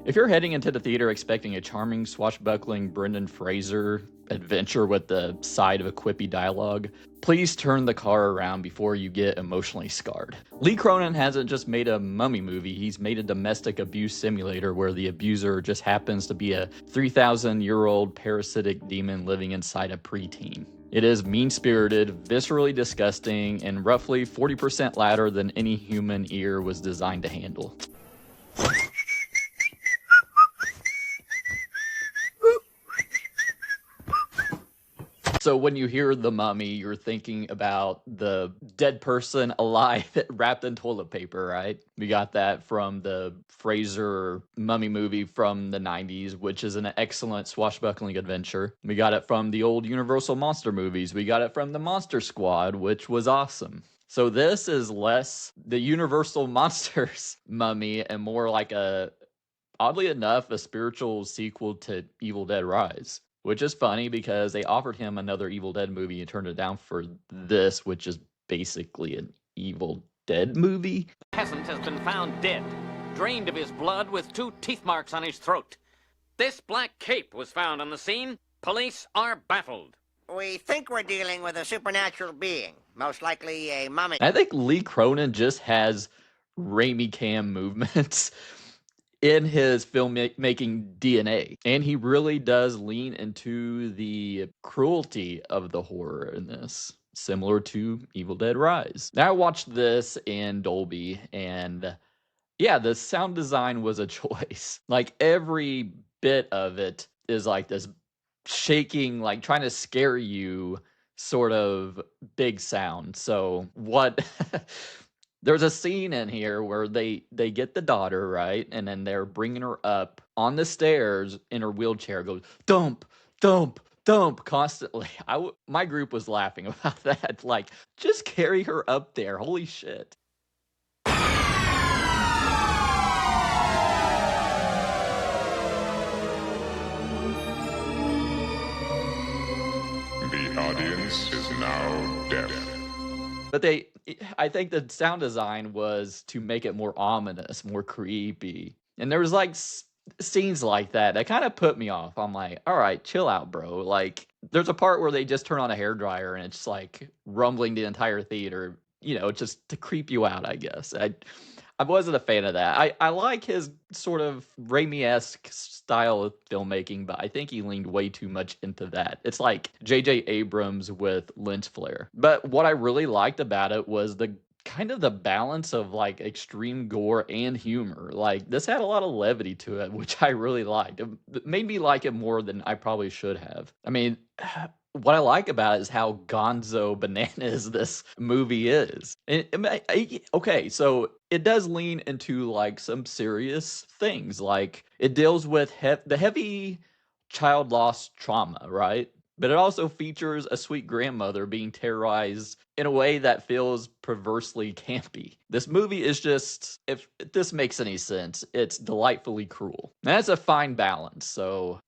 If you're heading into the theater expecting a charming, swashbuckling Brendan Fraser adventure with the side of a quippy dialogue, please turn the car around before you get emotionally scarred. Lee Cronin hasn't just made a mummy movie, he's made a domestic abuse simulator where the abuser just happens to be a 3,000-year-old parasitic demon living inside a preteen. It is mean-spirited, viscerally disgusting, and roughly 40% louder than any human ear was designed to handle. So when you hear The Mummy, you're thinking about the dead person alive wrapped in toilet paper, right? We got that from the Fraser Mummy movie from the 90s, which is an excellent swashbuckling adventure. We got it from the old Universal Monster movies. We got it from the Monster Squad, which was awesome. So this is less the Universal Monsters Mummy and more like oddly enough, a spiritual sequel to Evil Dead Rise. Which is funny because they offered him another Evil Dead movie and turned it down for this, which is basically an Evil Dead movie. The peasant has been found dead, drained of his blood with 2 teeth marks on his throat. This black cape was found on the scene. Police are baffled. We think we're dealing with a supernatural being, most likely a mummy. I think Lee Cronin just has Raimi-cam movements in his filmmaking DNA. And he really does lean into the cruelty of the horror in this, similar to Evil Dead Rise. Now, I watched this in Dolby, and yeah, the sound design was a choice. Like, every bit of it is like this shaking, like trying to scare you sort of big sound. So what... There's a scene in here where they get the daughter, right? And then they're bringing her up on the stairs in her wheelchair, goes, thump, thump, thump, constantly. My group was laughing about that. Like, just carry her up there. Holy shit. The audience is now deaf. But I think the sound design was to make it more ominous, more creepy. And there was like scenes like that kind of put me off. I'm like, all right, chill out, bro. Like, there's a part where they just turn on a hairdryer and it's like rumbling the entire theater, just to creep you out, I guess. I wasn't a fan of that. I like his sort of Raimi-esque style of filmmaking, but I think he leaned way too much into that. It's like J.J. Abrams with lens flare. But what I really liked about it was the kind of the balance of like extreme gore and humor. Like, this had a lot of levity to it, which I really liked. It made me like it more than I probably should have. I mean, what I like about it is how gonzo bananas this movie is. Okay, so it does lean into like some serious things. Like, it deals with the heavy child loss trauma, right? But it also features a sweet grandmother being terrorized in a way that feels perversely campy. This movie is just, if this makes any sense, it's delightfully cruel. And that's a fine balance, so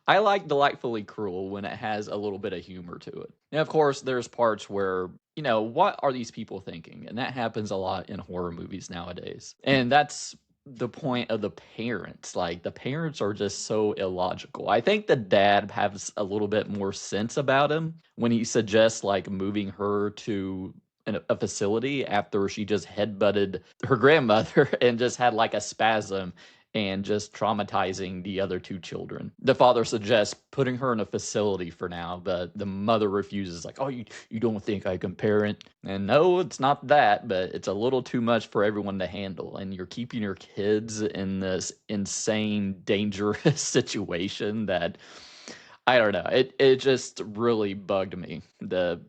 I like delightfully cruel when it has a little bit of humor to it. And of course, there's parts where, what are these people thinking? And that happens a lot in horror movies nowadays. And that's the point of the parents. Like, the parents are just so illogical. I think the dad has a little bit more sense about him when he suggests like moving her to a facility after she just headbutted her grandmother and just had like a spasm and just traumatizing the other 2 children. The father suggests putting her in a facility for now, but the mother refuses, like, oh, you don't think I can parent? And no, it's not that, but it's a little too much for everyone to handle. And you're keeping your kids in this insane, dangerous situation that, I don't know, it just really bugged me. The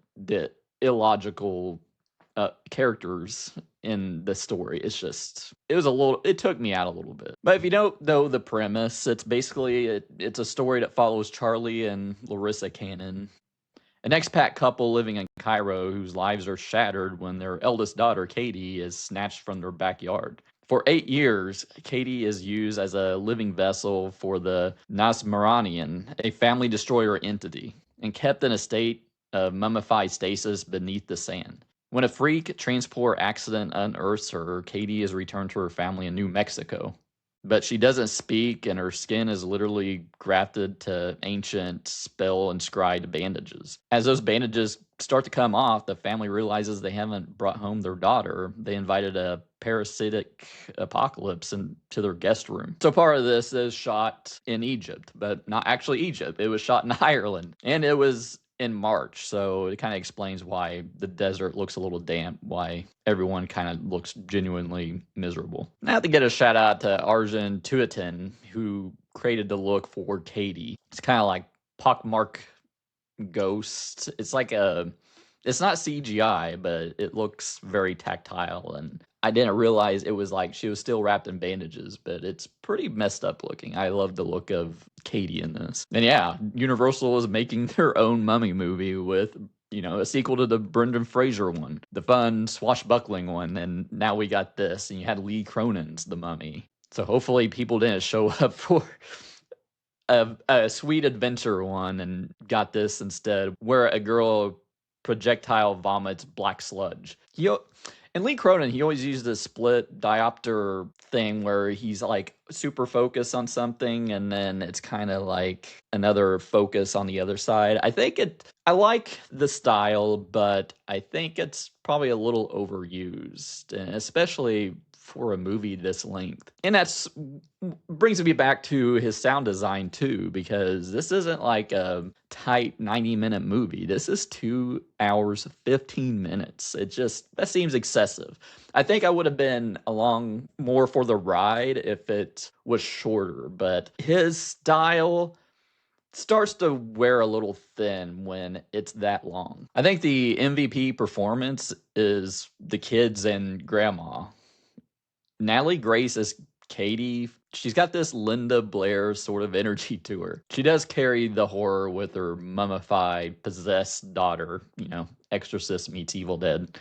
illogical characters in the story. It took me out a little bit. But if you don't know the premise, it's basically, it's a story that follows Charlie and Larissa Cannon, an expat couple living in Cairo whose lives are shattered when their eldest daughter, Katie, is snatched from their backyard. For 8 years, Katie is used as a living vessel for the Nasmaranian, a family destroyer entity, and kept in a state of mummified stasis beneath the sand. When a freak transport accident unearths her, Katie is returned to her family in New Mexico. but she doesn't speak, and her skin is literally grafted to ancient spell-inscribed bandages. As those bandages start to come off, the family realizes they haven't brought home their daughter. They invited a parasitic apocalypse into their guest room. So part of this is shot in Egypt, but not actually Egypt. It was shot in Ireland, and it was in March, so it kind of explains why the desert looks a little damp, why everyone kind of looks genuinely miserable. I have to get a shout out to Arjun Tuatin, who created the look for Katie. It's kind of like pockmark ghost. It's like it's not CGI, but it looks very tactile, and I didn't realize it was like she was still wrapped in bandages, but it's pretty messed up looking. I love the look of Katie in this. And yeah, Universal is making their own Mummy movie with, a sequel to the Brendan Fraser one, the fun swashbuckling one, and now we got this, and you had Lee Cronin's The Mummy. So hopefully people didn't show up for a sweet adventure one and got this instead, where a girl projectile vomits black sludge. And Lee Cronin, he always used this split-diopter thing where he's like super focused on something and then it's kind of like another focus on the other side. I like the style, but I think it's probably a little overused, and especially for a movie this length. And that's brings me back to his sound design too, because this isn't like a tight 90-minute movie. This is 2 hours 15 minutes. That seems excessive. I think I would have been along more for the ride if it was shorter, but his style starts to wear a little thin when it's that long. I think the MVP performance is the kids and grandma. Natalie Grace is Katie. She's got this Linda Blair sort of energy to her. She does carry the horror with her mummified, possessed daughter. Exorcist meets Evil Dead.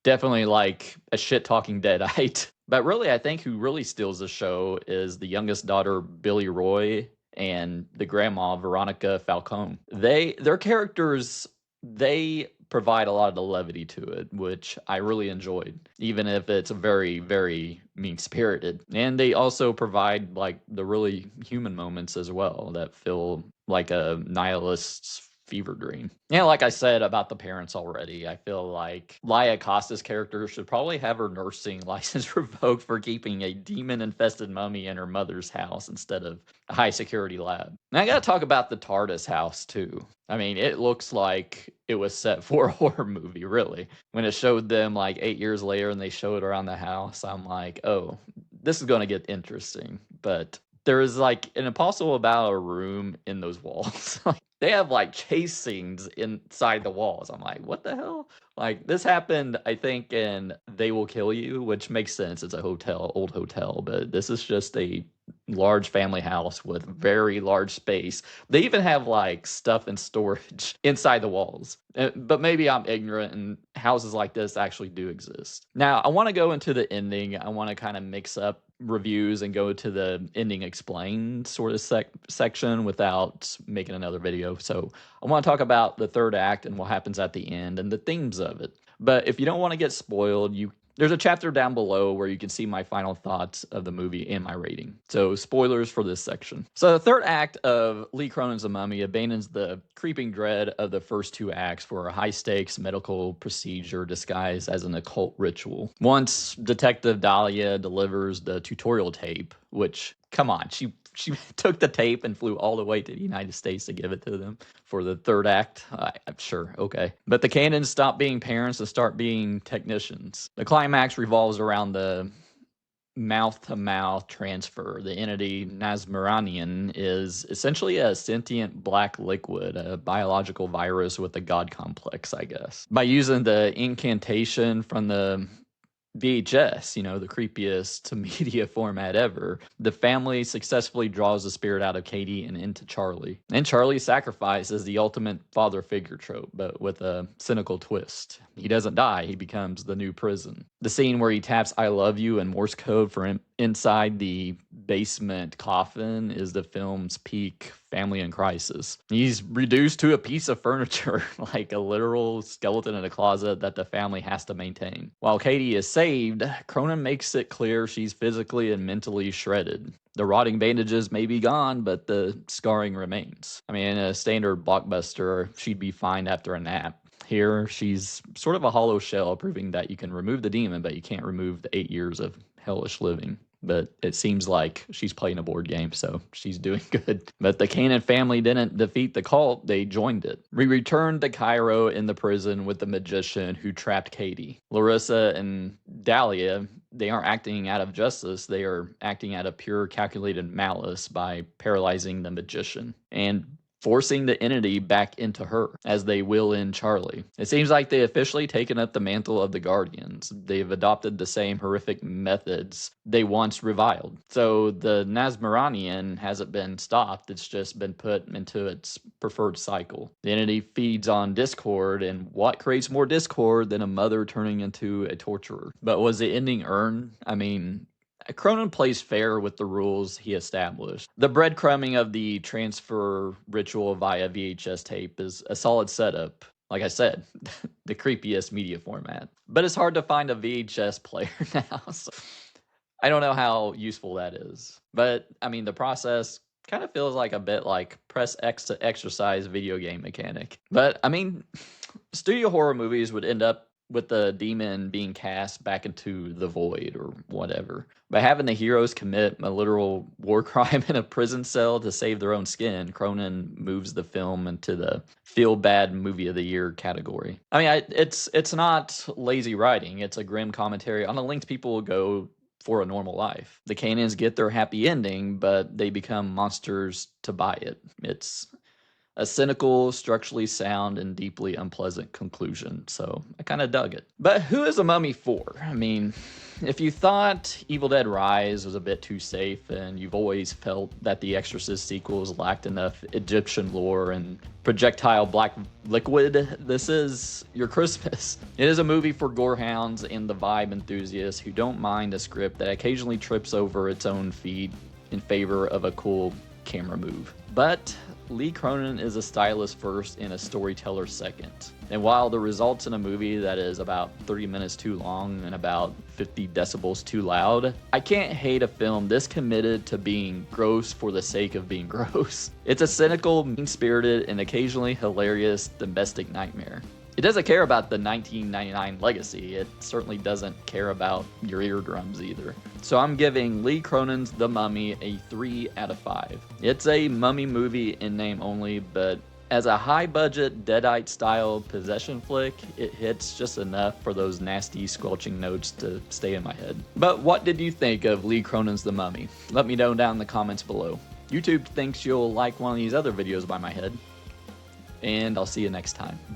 Definitely like a shit-talking Deadite. But really, I think who really steals the show is the youngest daughter, Billy Roy, and the grandma, Veronica Falcone. Their characters, they provide a lot of the levity to it, which I really enjoyed, even if it's very, very mean-spirited. And they also provide like the really human moments as well that feel like a nihilist's fever dream. Yeah, like I said about the parents already, I feel like Laia Costa's character should probably have her nursing license revoked for keeping a demon-infested mummy in her mother's house instead of a high-security lab. Now I gotta talk about the TARDIS house too. I mean, it looks like it was set for a horror movie, really. When it showed them like 8 years later and they showed around the house, I'm like, oh, this is gonna get interesting. But there is like an impossible amount of room in those walls. They have like chase scenes inside the walls. I'm like, what the hell? Like, this happened, I think, in They Will Kill You, which makes sense. It's a old hotel, but this is just a large family house with very large space. They even have like stuff in storage inside the walls. But maybe I'm ignorant and houses like this actually do exist. Now, I want to go into the ending. I want to kind of mix up reviews and go to the ending explained sort of section without making another video. So I want to talk about the third act and what happens at the end and the themes of it. But if you don't want to get spoiled, there's a chapter down below where you can see my final thoughts of the movie and my rating. So spoilers for this section. So the third act of Lee Cronin's The Mummy abandons the creeping dread of the first two acts for a high-stakes medical procedure disguised as an occult ritual. Once Detective Dahlia delivers the tutorial tape, which, come on, she took the tape and flew all the way to the United States to give it to them for the third act. I'm sure, okay. But the Cannons stop being parents and start being technicians. The climax revolves around the mouth-to-mouth transfer. The entity Nazmaranian is essentially a sentient black liquid, a biological virus with a god complex, I guess. By using the incantation from the VHS, the creepiest media format ever, the family successfully draws the spirit out of Katie and into Charlie. And Charlie's sacrifice is the ultimate father figure trope, but with a cynical twist. He doesn't die, he becomes the new prison. The scene where he taps I love you and Morse code for inside the basement coffin is the film's peak family in crisis. He's reduced to a piece of furniture, like a literal skeleton in a closet that the family has to maintain. While Katie is saved, Cronin makes it clear she's physically and mentally shredded. The rotting bandages may be gone, but the scarring remains. I mean, in a standard blockbuster, she'd be fine after a nap. Here, she's sort of a hollow shell, proving that you can remove the demon, but you can't remove the 8 years of hellish living. But it seems like she's playing a board game, so she's doing good. But the Cannon family didn't defeat the cult, they joined it. We returned to Cairo in the prison with the magician who trapped Katie. Larissa and Dahlia, they aren't acting out of justice, they are acting out of pure calculated malice by paralyzing the magician and forcing the entity back into her, as they will in Charlie. It seems like they officially taken up the mantle of the Guardians. They've adopted the same horrific methods they once reviled. So the Nazmaranian hasn't been stopped, it's just been put into its preferred cycle. The entity feeds on discord, and what creates more discord than a mother turning into a torturer? But was the ending earned? I mean, Cronin plays fair with the rules he established. The breadcrumbing of the transfer ritual via VHS tape is a solid setup. Like I said, the creepiest media format. But it's hard to find a VHS player now, so I don't know how useful that is. But, I mean, the process kind of feels like a bit like press X to exercise video game mechanic. But, I mean, studio horror movies would end up with the demon being cast back into the void or whatever. By having the heroes commit a literal war crime in a prison cell to save their own skin, Cronin moves the film into the feel-bad movie of the year category. I mean, it's not lazy writing. It's a grim commentary on the lengths people will go for a normal life. The Canaans get their happy ending, but they become monsters to buy it. It's a cynical, structurally sound, and deeply unpleasant conclusion, so I kind of dug it. But who is a mummy for? I mean, if you thought Evil Dead Rise was a bit too safe, and you've always felt that the Exorcist sequels lacked enough Egyptian lore and projectile black liquid, this is your Christmas. It is a movie for gorehounds and the vibe enthusiasts who don't mind a script that occasionally trips over its own feet in favor of a cool camera move. But Lee Cronin is a stylist first and a storyteller second. And while the results in a movie that is about 30 minutes too long and about 50 decibels too loud, I can't hate a film this committed to being gross for the sake of being gross. It's a cynical, mean-spirited, and occasionally hilarious domestic nightmare. It doesn't care about the 1999 legacy. It certainly doesn't care about your eardrums either. So I'm giving Lee Cronin's The Mummy a 3 out of 5. It's a mummy movie in name only, but as a high-budget Deadite-style possession flick, it hits just enough for those nasty squelching notes to stay in my head. But what did you think of Lee Cronin's The Mummy? Let me know down in the comments below. YouTube thinks you'll like one of these other videos by my head, and I'll see you next time.